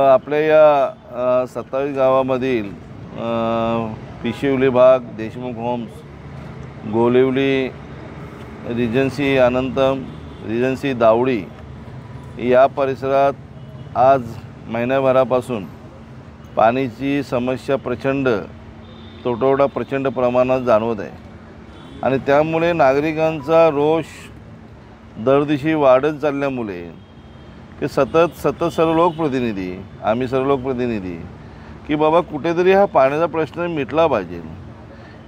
आपल्या या 27 गावामधील पिशिवली भाग, देशमुख होम्स, गोलिवली, रिजन्सी अनंतम, रिजन्सी दावडी या परिसरात आज महिन्याभरापासून पाण्याची समस्या तुटवडा प्रचंड प्रमाणात जाणवत आहे आणि त्यामुळे नागरिकांचा रोष दरदिवशी वाढत चालल्यामुळे की सतत सर्व लोकप्रतिनिधी की बाबा कुठेतरी हा पाण्याचा प्रश्न मिटला पाहिजे।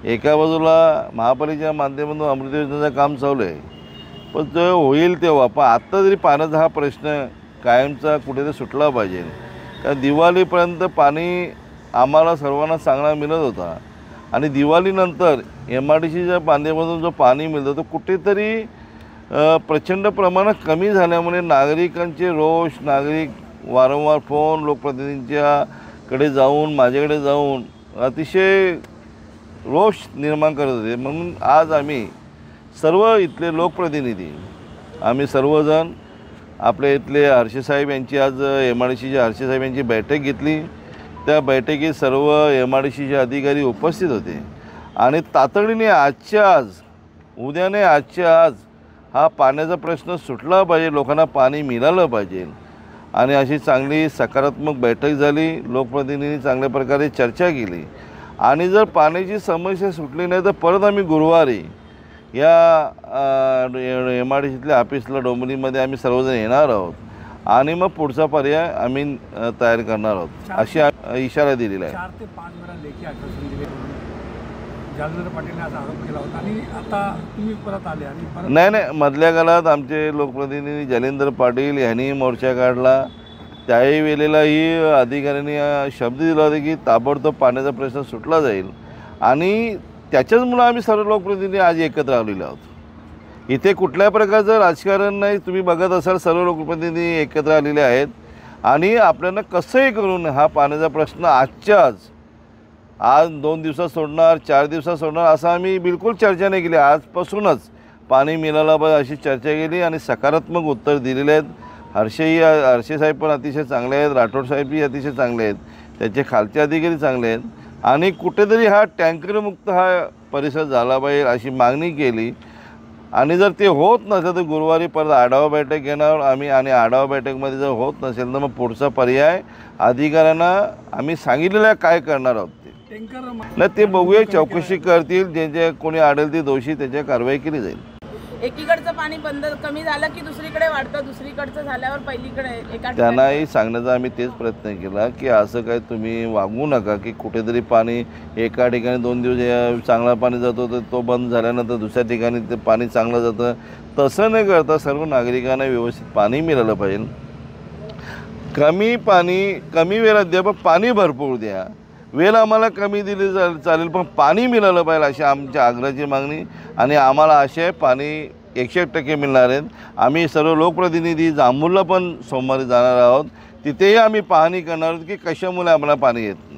एका बाजूला महापालिकेच्या माध्यमातून अमृत योजनेचं काम चालू आहे, पण तो होईल तेव्हा पण आत्ता तरी पाण्याचा हा प्रश्न कायमचा कुठेतरी सुटला पाहिजे। कारण दिवाळीपर्यंत पाणी आम्हाला सर्वांना चांगला मिळत होता आणि दिवाळीनंतर MRDCच्या माध्यमातून जो पाणी मिळतं तो कुठेतरी प्रचंड प्रमाणात कमी झाल्यामुळे नागरिकांचे रोष, नागरिक वारंवार फोन लोकप्रतिनिधींच्याकडे जाऊन माझ्याकडे जाऊन अतिशय रोष निर्माण करत होते। म्हणून आज आम्ही सर्व इथले लोकप्रतिनिधी आम्ही सर्वजण आपल्या इथले हर्षेसाहेब यांची आज MRDCच्या हर्षेसाहेब यांची बैठक घेतली। त्या बैठकीत सर्व MRDCचे अधिकारी उपस्थित होते आणि तातडीने आजच्या आज हा पाण्याचा प्रश्न सुटला पाहिजे, लोकांना पाणी मिळालं पाहिजे आणि अशी चांगली सकारात्मक बैठक झाली। लोकप्रतिनिधी चांगल्या प्रकारे चर्चा केली आणि जर पाण्याची समस्या सुटली नाही तर परत आम्ही गुरुवारी या MRDCतल्या ऑफिसला डोंबिवलीमध्ये आम्ही सर्वजण येणार आहोत आणि मग पुढचा पर्याय आम्ही तयार करणार आहोत अशी इशारा दिलेला आहे। 4 ते 5 वेळा लेखी आश्वासन दिले जालंधर पाटीलने असा आरोप केला होता आणि आता तुम्ही परत आले आणि परत नाही मधल्या काळात आमचे लोकप्रतिनिधी जालिंदर पाटील यांनी मोर्चा काढला, त्याही वेळेलाही अधिकाऱ्यांनी शब्द दिला होता की ताबडतोब पाण्याचा प्रश्न सुटला जाईल आणि त्याच्याचमुळे आम्ही सर्व लोकप्रतिनिधी आज एकत्र आलेलो आहोत। इथे कुठल्या प्रकारचं राजकारण नाही, तुम्ही बघत असाल सर्व लोकप्रतिनिधी एकत्र आलेले आहेत आणि आपल्याला कसंही करून हा पाण्याचा प्रश्न आज 2 दिवसात सोडणार, 4 दिवसात सोडणार असं आम्ही बिलकुल चर्चा नाही केली। आजपासूनच पाणी मिळालं पाहिजे अशी चर्चा केली आणि सकारात्मक उत्तर दिलेले आहेत। हर्षे साहेब पण अतिशय चांगले आहेत, राठोड साहेबही अतिशय चांगले आहेत, त्याचे खालचे अधिकारी चांगले आहेत आणि कुठेतरी हा टँकरमुक्त हा परिसर झाला पाहिजे अशी मागणी केली आणि जर ते होत नसेल तर गुरुवारी परत आढावा बैठक घेणार आम्ही आणि आढावा बैठकमध्ये जर होत नसेल तर मग पुढचा पर्याय अधिकाऱ्यांना आम्ही सांगितलेलं काय करणार आहोत नाही ते बघूया, चौकशी करतील, जे कोणी आढळतील ते दोषी त्याच्या कारवाई केली जाईल। एकीकडचं पाणी कमी झालं की दुसरीकडे वाढतं, दुसरीकडचं झाल्यावर पहिलीकडे त्यांनाही सांगण्याचा आम्ही तेच प्रयत्न केला की असं काय तुम्ही वागू नका की कुठेतरी पाणी एका ठिकाणी 2 दिवस चांगला पाणी जातो तर तो बंद झाल्यानंतर दुसऱ्या ठिकाणी ते पाणी चांगलं जातं, तसं न करता सर्व नागरिकांना व्यवस्थित पाणी मिळालं पाहिजे। कमी वेळात द्या पण पाणी भरपूर द्या, वेळ आम्हाला कमी दिली चालेल पण पाणी मिळालं पाहिजे अशी आमच्या आग्रहाची मागणी आणि आम्हाला आशा आहे पाणी 100% मिळणार आहेत। आम्ही सर्व लोकप्रतिनिधी जांभूळला पण सोमवारी जाणार आहोत, तिथेही आम्ही पाहणी करणार आहोत की कशामुळे आम्हाला पाणी येत नाही।